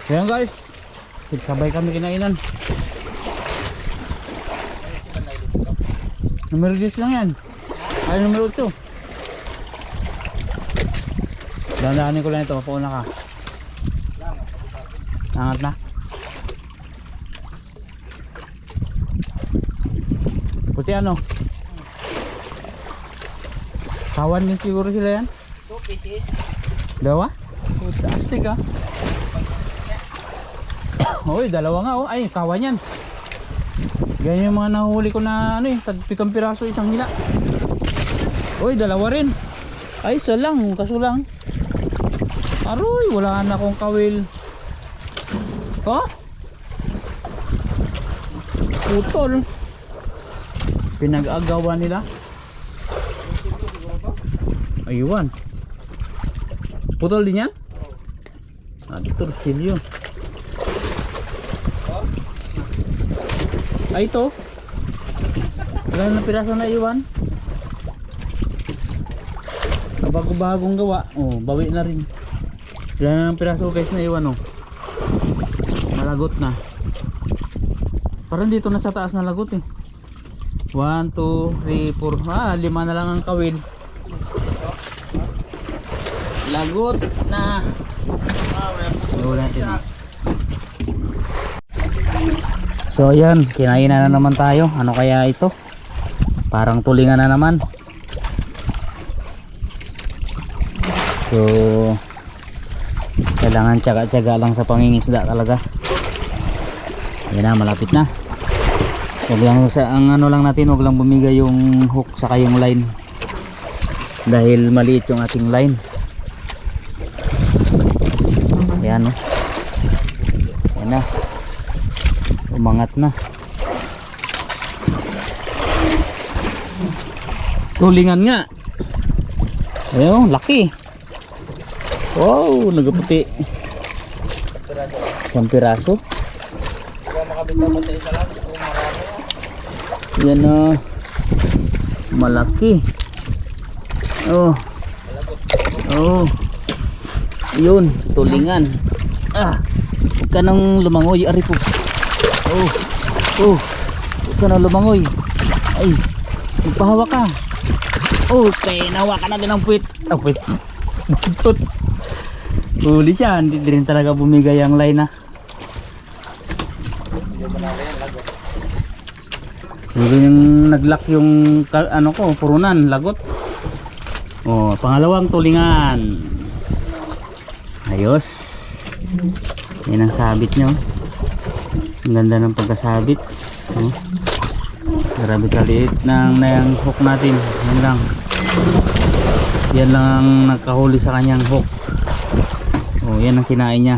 Ayan guys, sabay kami kinainan. Numero 10 lang yan. Ay, numero 8. Dandaanin ko lang ito, pauna ka. Angat na. Puti ano? Kawan din siguro sila yan. 2 pieces. Dalawa? Puta, astig ah. Uy, dalawa nga oh. Ay, kawan yan. Ganyan yung mga nahuli ko na ano eh, tagpikang piraso isang hila. Uy, dalawa rin. Ay, isa lang, kaso lang. Aroy, wala na akong kawil. Oh? Putol. Pinag-agawan nila. Ayun. Putol din yan? Ah, torsilyo. Ay, ito. Wala na piraso na iwan. Bago-bagong gawa. Oh, bawi na rin. Wala na piraso guys na iwan oh. Nalagot na. Parang dito na sa taas na lagot eh. 1, 2, 3, 4. Ah, 5 na lang ang kawil. Lagot na. So ayan, kinain na naman tayo. Ano kaya ito? Parang tulingan na naman. So kailangan tiyaga-tiyaga lang sa pangingisda talaga. Yan na, malapit na. Huwag lang sa ang ano lang natin, huwag lang bumigay yung hook saka yung line. Dahil maliit yung ating line. Ayan o. Ayan na. Umangat na. Tulingan nga. Ayun, laki. Wow, nagaputi. Isang piraso. Yan na. Malaki. Oh. Oh. Yun, tulingan. Ah. Huwag ka nang lumangoy, ari po. Oh. Oh. Huwag ka nang lumangoy. Ay. Magpahawa ka. Okay, nahawa ka na din ang puwit. Ah, puwit. Butot. Huli siya, hindi rin talaga bumigay ang line na. Hindi yung naglock yung ano ko, purunan, lagot. Oh, pangalawang tulingan. Ayos. Yan ang sabit nyo. Ang ganda ng pagkasabit. Oh. Grabe kaliit ng hook natin. Yan lang. Yan lang ang nakahuli sa kanyang hook. Oh, yan ang kinain niya.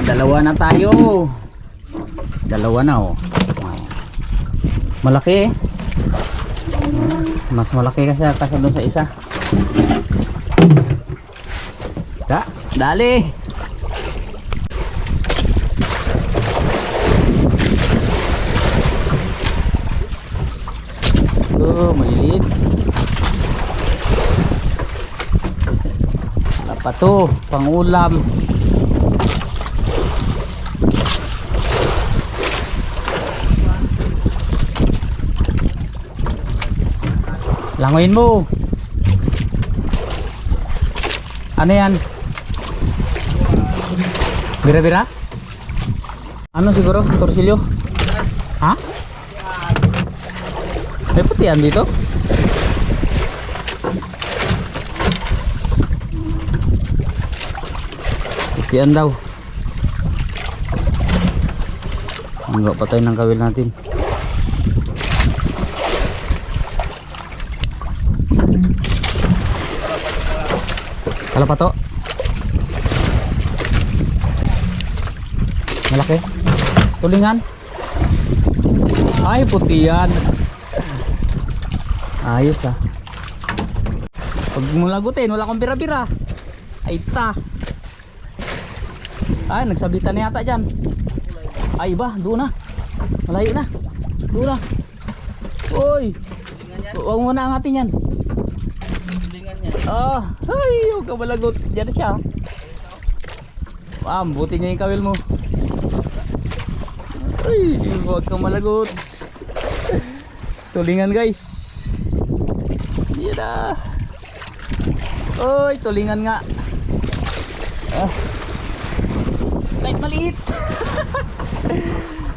Dalawa na tayo. Dalawa na oh. Malaki eh. Mas malaki kasi doon sa isa. Dali. Oh, maliit. Dapat to, pangulam. Langoyin mo. Ano yan? Bira-bira? Ano siguro? Torsilyo? Ha? May putihan dito? Putihan daw. Enggak, patayin ng kawil natin. Kalau pato malaki tulingan ay putihan ayos ah pag mulagutin wala akong bira-bira ay ta ay nagsabitan na yata dyan ay ba doon na malayo na doon na uy huwag mo na angatin yan Ay, huwag ka malagot. Diyan na siya. Buti niya yung kawil mo. Ay, huwag ka malagot. Tulingan guys. Yan na. Oy, tulingan nga. Kahit maliit.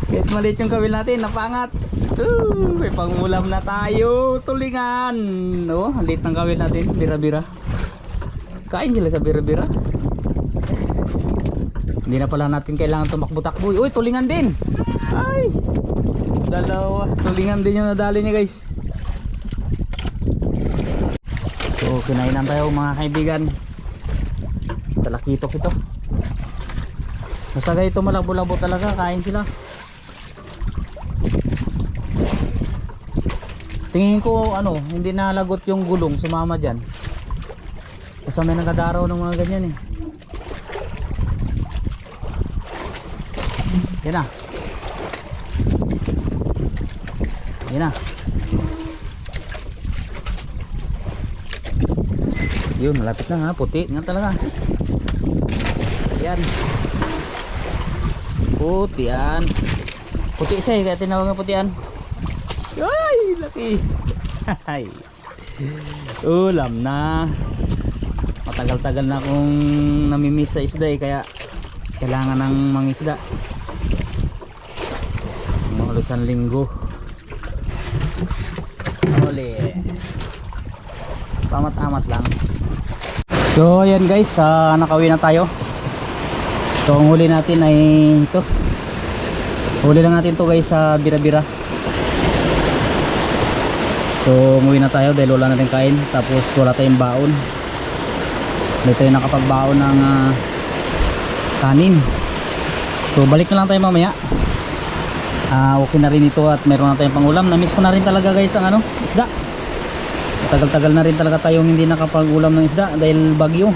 Kahit maliit yung kawil natin, napangat. May pangulam na tayo. Tulingan. Oh, liit ng kawil natin, bira-bira. Kain sila sa bira-bira. Hindi na pala natin kailangan tumakbo-takbo. Uy, tulingan din. Ay, dalawa. Tulingan din yung nadali niya guys. So, kinainan tayo mga kaibigan. Talakitok ito. Basta guys, ito malabo-labo talaga. Kain sila. Tingin ko ano, hindi nalagot yung gulong. Sumama dyan. Basta may nagadaraw ng mga ganyan eh. Yan na. Yan na. Yun, malapit na ha. Puti nga talaga. Yan. Puti yan. Puti siya eh. Kaya tinawag nga puti yan. Ay, laki. Ay. Ulam na. Matagal-tagal na akong namimiss sa isda eh. Kaya kailangan ng mga isda. Halos isang linggo. Uli. Pamat-amat lang. So ayan guys, nakauwi na tayo. So ang huli natin ay ito. Huli lang natin to guys sa bira-bira. So umuwi na tayo dahil wala natin kain. Tapos wala tayong baon. Hindi tayo nakapagbaon ng kanin. So balik na lang tayo mamaya. Okay na rin ito at meron na tayong pangulam. Namiss ko na rin talaga guys ang isda. Tagal-tagal na rin talaga tayong hindi nakapag-ulam ng isda dahil bagyo.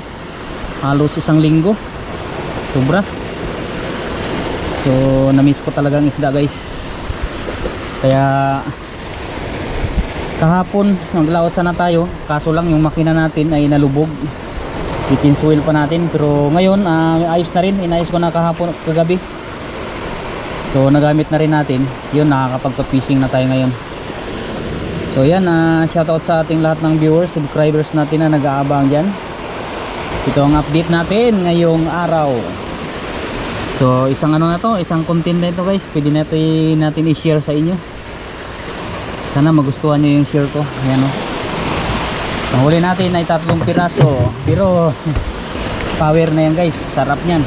Halos isang linggo. Sobra. So namiss ko talaga ang isda guys. Kaya kahapon naglaot sana tayo. Kaso lang yung makina natin ay nalubog. I-chinsuil pa natin. Pero ngayon ayos na rin. Inayos ko na kahapon kagabi. So nagamit na rin natin. Yun, nakakapagpa-fishing na tayo ngayon. So yan, shoutout sa ating lahat ng viewers, subscribers natin na nag-aabang dyan. Ito ang update natin ngayong araw. So isang ano na to, isang content na ito guys. Pwede natin i-share sa inyo. Sana magustuhan nyo yung share ko. Ayan o. Ang huli natin ay 3 piraso. Pero power na yan guys, sarap nyan.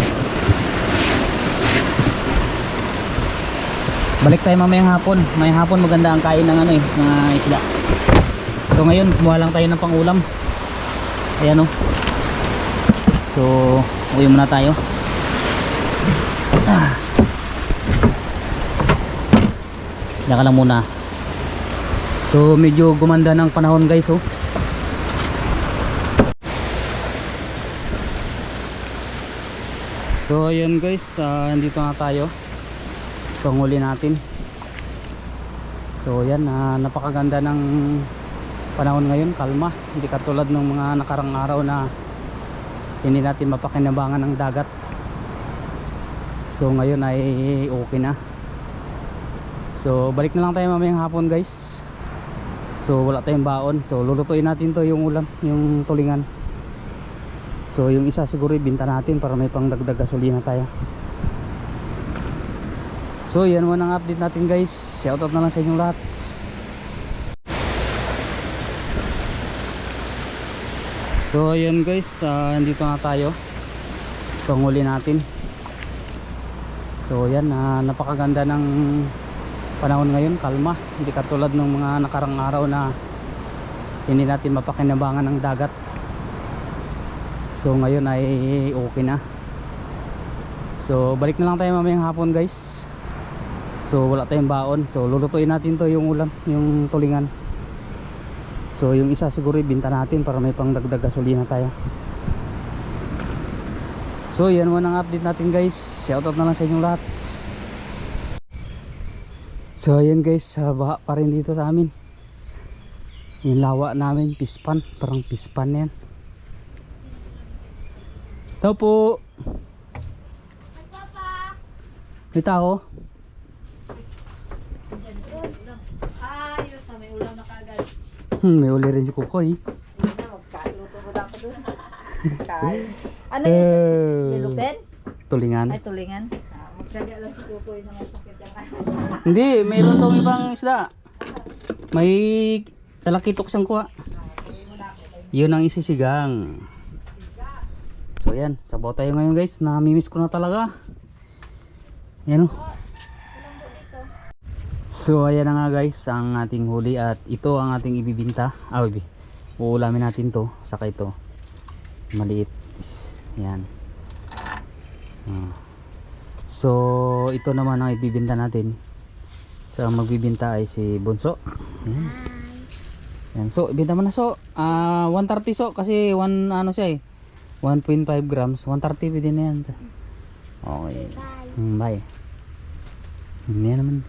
Balik tayo mamayang hapon. Mamayang hapon maganda ang kain ng mga isda. So ngayon kumuha lang tayo ng pangulam. Ayan o. So uwi muna tayo. Daka lang muna. So medyo gumanda ng panahon guys oh. So ayun guys, nandito na tayo. Ito ang huli natin. So yan, napakaganda ng panahon ngayon, kalma. Hindi katulad ng mga nakarang araw na hindi natin mapakinabangan ng dagat. So ngayon ay okay na. So balik na lang tayo mamayang hapon guys. So wala tayong baon. So lulutuin natin to yung ulam, yung tulingan. So yung isa siguro ibinta natin para may pangdagdag gasolina tayo. So yan muna ang update natin guys. Shoutout na lang sa inyong lahat. So ayan guys, nandito na tayo. Ito ang huli natin. So yan, napakaganda ng panahon ngayon, kalma. Hindi katulad ng mga nakarang araw na hindi natin mapakinabangan ng dagat. So ngayon ay okay na. So balik na lang tayo mamayang hapon guys. So wala tayong baon. So lulutuin natin to yung ulam, yung tulingan. So yung isa siguro ibinta natin para may pangdagdag gasolina tayo. So yan muna ang update natin guys. Shoutout na lang sa inyong lahat. So ayan guys, baha pa rin dito sa amin. Yung lawa namin, pispan, parang pispan yan. Tao po. May tao? Ayos, may ulam na kagad. May uli rin si Kukoy. Magkaluto mo na ako doon. Ano Eh, yun? Yellow pen? Tulingan. Ay, tulingan. Magkagaya lang si Kukoy na masakit yan. Hindi, mayroon tong ibang isda. May talakitok siyang kuha. Yun ang isisigang. So yan, sabaw tayo ngayon guys. Namimiss ko na talaga. Yan o. So ayan na nga guys ang ating huli at ito ang ating ibibinta. Uulamin natin to, saka ito. Maliit. Yan. So ito naman ang ibibinta natin. So ang magbibinta ay si Bunso. Yan. So ibenta mo na so. 130 so kasi 1 ano siya eh. 1.5 grams. 130 pwede na yan. Okay. Bye. Hindi naman.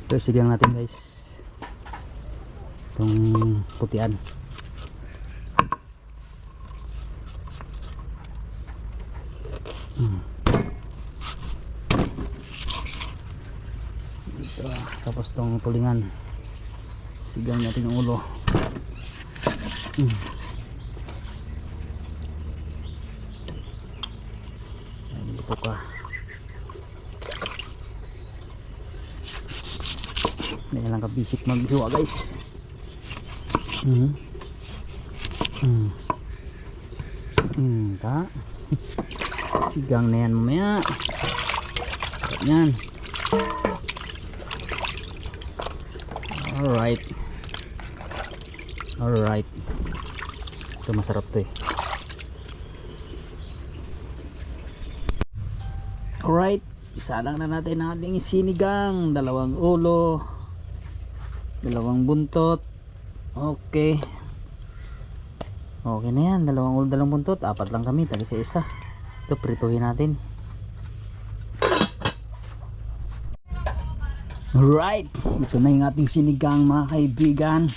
So sigang natin guys. Itong putian. Dito, tapos itong tulingan. Sigang natin ang ulo. Dito ka. Hindi lang kabisik maghiwa guys. Ta. Sigang na yan mamaya. Yan. Alright. Alright. Ito masarap to eh. Alright. Isa lang na natin ang ating sinigang. 2 ulo. 2 buntot. Okay. Okay na yan. 2 ulo, 2 buntot. 4 lang kami. Tagi sa isa. Ito prituhin natin. Alright. Ito na yung ating sinigang mga kaibigan.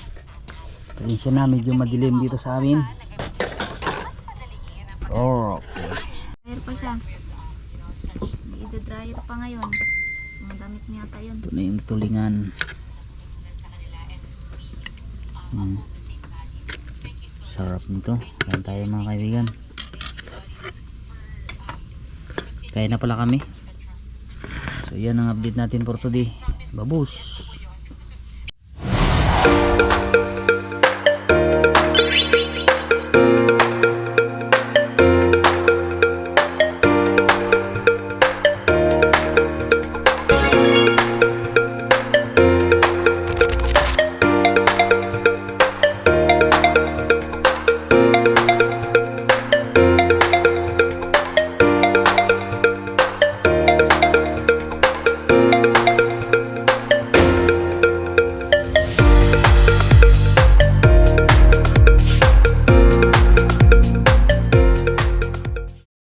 Pasensya na. Medyo madilim dito sa amin. Oh, okay. Dryer pa siya. Dryer pa ngayon. Ang damit niya yata yun. Ito na yung tulingan. Sarap nito. Kain tayo mga kaibigan. Kain na pala kami. So yan ang update natin for today. Babus.